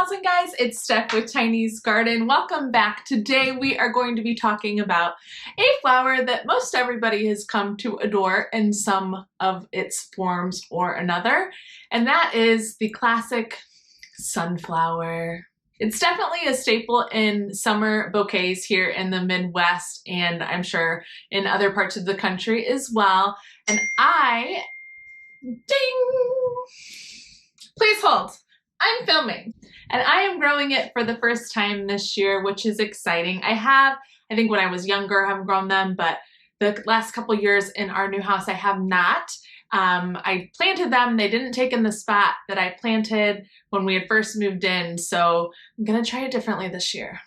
gals and guys, it's Steph with Tiny's Garden. Welcome back. Today we are going to be talking about a flower that most everybody has come to adore in some of its forms or another, and that is the classic sunflower. It's definitely a staple in summer bouquets here in the Midwest, and I'm sure in other parts of the country as well. And ding! Please hold. I'm filming. And I am growing it for the first time this year, which is exciting. I think when I was younger, I have grown them, but the last couple years in our new house, I have not. I planted them. They didn't take in the spot that I planted when we had first moved in, so I'm gonna try it differently this year.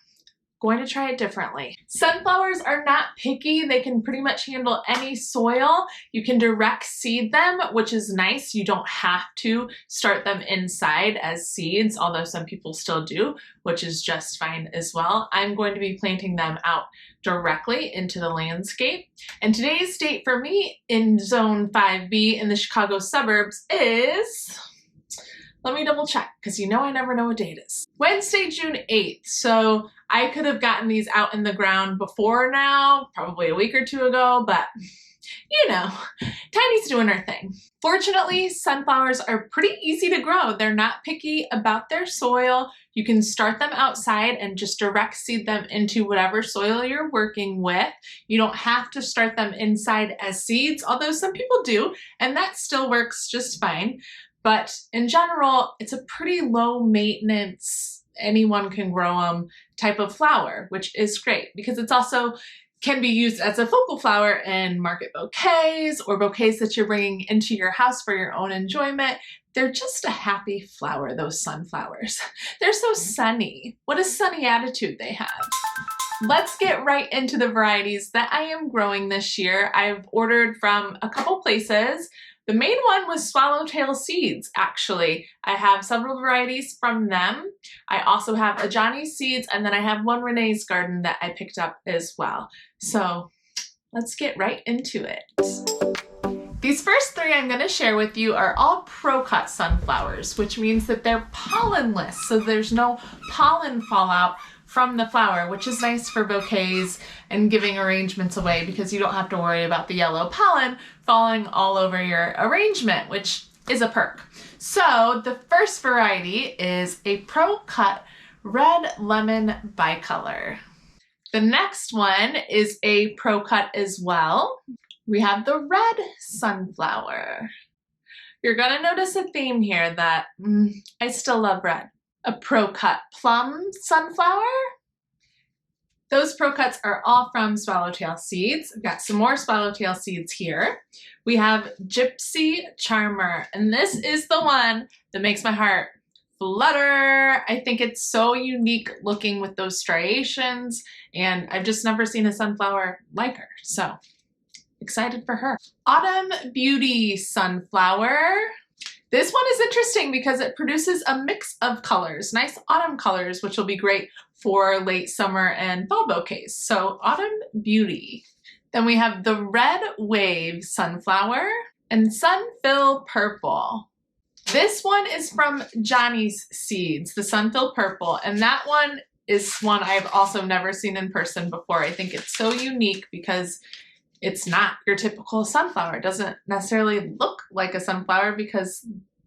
Going to try it differently. Sunflowers are not picky. They can pretty much handle any soil. You can direct seed them, which is nice. You don't have to start them inside as seeds, although some people still do, which is just fine as well. I'm going to be planting them out directly into the landscape. And today's date for me in Zone 5B in the Chicago suburbs is, let me double check, because you know I never know what date it is. Wednesday, June 8th. So I could have gotten these out in the ground before now, probably a week or two ago, but you know, Tiny's doing her thing. Fortunately, sunflowers are pretty easy to grow. They're not picky about their soil. You can start them outside and just direct seed them into whatever soil you're working with. You don't have to start them inside as seeds, although some people do, and that still works just fine. But in general, it's a pretty low maintenance, anyone can grow them type of flower, which is great because it's also can be used as a focal flower in market bouquets or bouquets that you're bringing into your house for your own enjoyment. They're just a happy flower, those sunflowers. They're so sunny. What a sunny attitude they have. Let's get right into the varieties that I am growing this year. I've ordered from a couple places. The main one was Swallowtail Seeds, actually. I have several varieties from them. I also have a Johnny's Seeds, and then I have one Renee's Garden that I picked up as well. So let's get right into it. These first three I'm going to share with you are all pro-cut sunflowers, which means that they're pollenless, so there's no pollen fallout from the flower, which is nice for bouquets and giving arrangements away because you don't have to worry about the yellow pollen falling all over your arrangement, which is a perk. So the first variety is a pro-cut red lemon bicolor. The next one is a pro-cut as well. We have the red sunflower. You're gonna notice a theme here that I still love red. A pro-cut plum sunflower. Those pro-cuts are all from Swallowtail Seeds. I've got some more Swallowtail Seeds here. We have Gypsy Charmer, and this is the one that makes my heart flutter. I think it's so unique looking with those striations, and I've just never seen a sunflower like her, so excited for her. Autumn Beauty Sunflower. This one is interesting because it produces a mix of colors, nice autumn colors, which will be great for late summer and fall bouquets. So Autumn Beauty. Then we have the Red Wave Sunflower and Sunfill Purple. This one is from Johnny's Seeds, the Sunfill Purple, and that one is one I've also never seen in person before. I think it's so unique because it's not your typical sunflower. It doesn't necessarily look like a sunflower because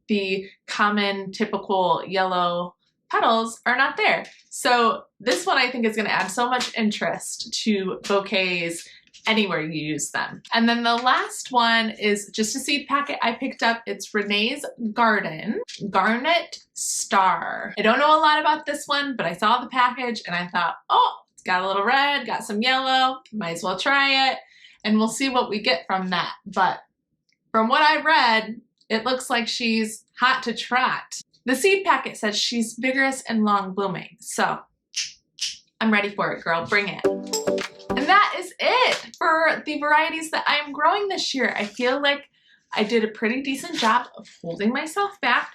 the common typical yellow petals are not there. So this one I think is going to add so much interest to bouquets anywhere you use them. And then the last one is just a seed packet I picked up. It's Renee's Garden Garnet Star. I don't know a lot about this one, but I saw the package and I thought, oh, it's got a little red, got some yellow, might as well try it. And we'll see what we get from that. But from what I read, it looks like she's hot to trot. The seed packet says she's vigorous and long blooming. So I'm ready for it, girl. Bring it. And that is it for the varieties that I'm growing this year. I feel like I did a pretty decent job of holding myself back,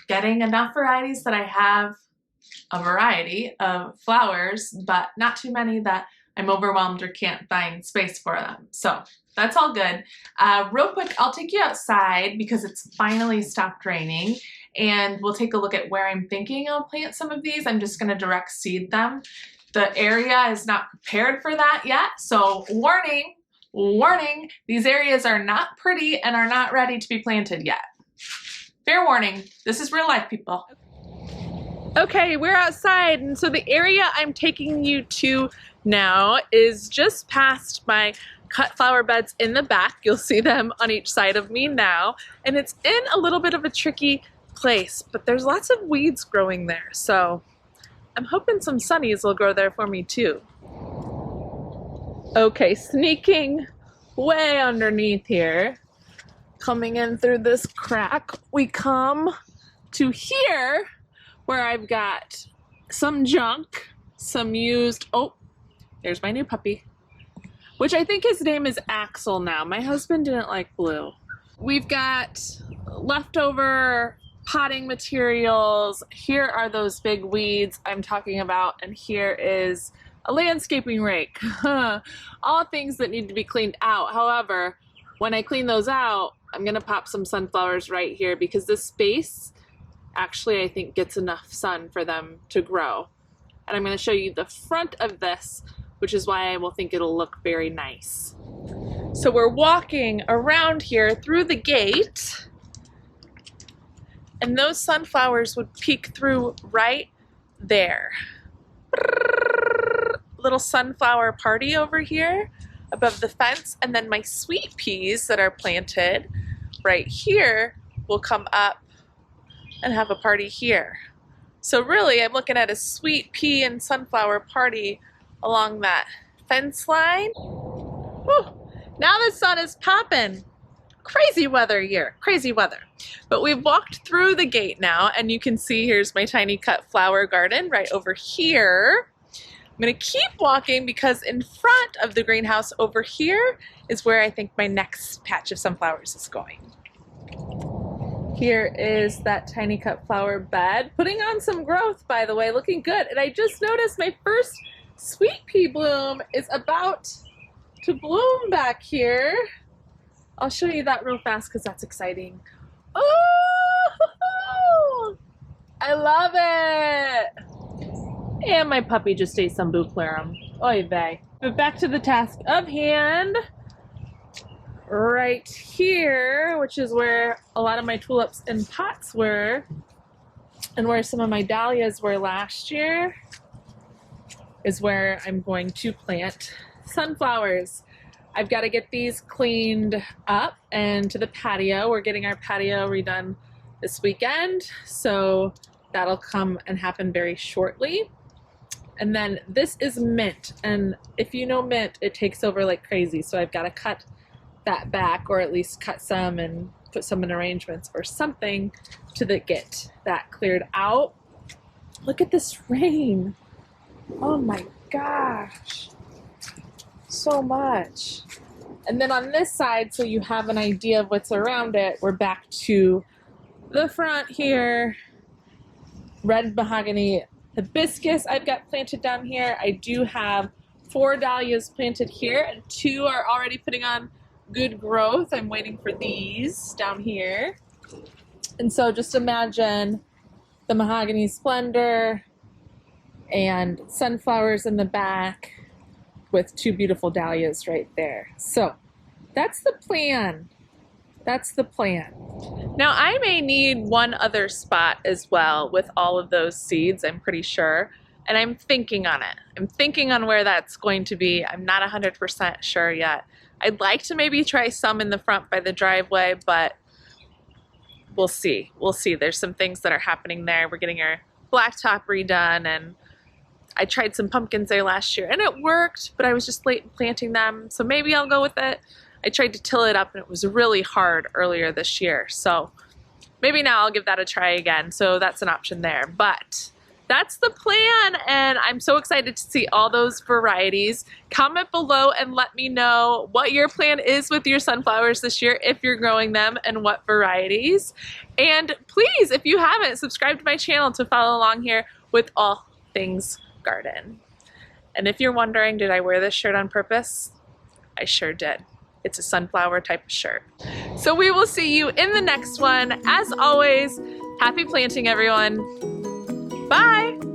getting enough varieties that I have a variety of flowers, but not too many that I'm overwhelmed or can't find space for them. So That's all good. Real quick, I'll take you outside because it's finally stopped raining, and we'll take a look at where I'm thinking I'll plant some of these. I'm just going to direct seed them. The area is not prepared for that yet, so warning, warning, these areas are not pretty and are not ready to be planted yet. Fair warning, this is real life, people. Okay, we're outside, and so the area I'm taking you to now is just past my cut flower beds in the back. You'll see them on each side of me now, and it's in a little bit of a tricky place, but there's lots of weeds growing there, so I'm hoping some sunnies will grow there for me too. Okay, sneaking way underneath here, coming in through this crack, we come to here where I've got some junk, some used, oh, there's my new puppy, which I think his name is Axel now. My husband didn't like blue. We've got leftover potting materials. Here are those big weeds I'm talking about, and here is a landscaping rake. All things that need to be cleaned out. However, when I clean those out, I'm gonna pop some sunflowers right here because this space actually I think gets enough sun for them to grow. And I'm gonna show you the front of this, which is why I will think it'll look very nice. So we're walking around here through the gate, and those sunflowers would peek through right there. Little sunflower party over here above the fence, and then my sweet peas that are planted right here will come up and have a party here. So really I'm looking at a sweet pea and sunflower party along that fence line. Whew. Now the sun is popping. Crazy weather here, crazy weather. But we've walked through the gate now, and you can see here's my tiny cut flower garden right over here. I'm gonna keep walking because in front of the greenhouse over here is where I think my next patch of sunflowers is going. Here is that tiny cut flower bed, putting on some growth, by the way, looking good. And I just noticed my first sweet pea bloom is about to bloom back here. I'll show you that real fast because that's exciting. Oh, I love it. And my puppy just ate some buclarum. Oy vey. But back to the task of hand. Right here, which is where a lot of my tulips in pots were, and where some of my dahlias were last year, is where I'm going to plant sunflowers. I've got to get these cleaned up and to the patio. We're getting our patio redone this weekend, so that'll come and happen very shortly. And then this is mint, and if you know mint, it takes over like crazy, so I've got to cut that back, or at least cut some and put some in arrangements or something to get that cleared out. Look at this rain. Oh my gosh. So much. And then on this side, so you have an idea of what's around it, we're back to the front here. Red mahogany hibiscus I've got planted down here. I do have 4 dahlias planted here, and 2 are already putting on good growth. I'm waiting for these down here. And so just imagine the mahogany splendor and sunflowers in the back with 2 beautiful dahlias right there. So that's the plan. That's the plan. Now I may need one other spot as well with all of those seeds, I'm pretty sure. And I'm thinking on it. I'm thinking on where that's going to be. I'm not 100% sure yet. I'd like to maybe try some in the front by the driveway, but we'll see. We'll see. There's some things that are happening there. We're getting our blacktop redone, and I tried some pumpkins there last year and it worked, but I was just late in planting them. So maybe I'll go with it. I tried to till it up and it was really hard earlier this year. So maybe now I'll give that a try again. So that's an option there, but that's the plan, and I'm so excited to see all those varieties. Comment below and let me know what your plan is with your sunflowers this year, if you're growing them, and what varieties. And please, if you haven't, subscribe to my channel to follow along here with all things garden. And if you're wondering, did I wear this shirt on purpose? I sure did. It's a sunflower type of shirt. So we will see you in the next one. As always, happy planting, everyone. Bye.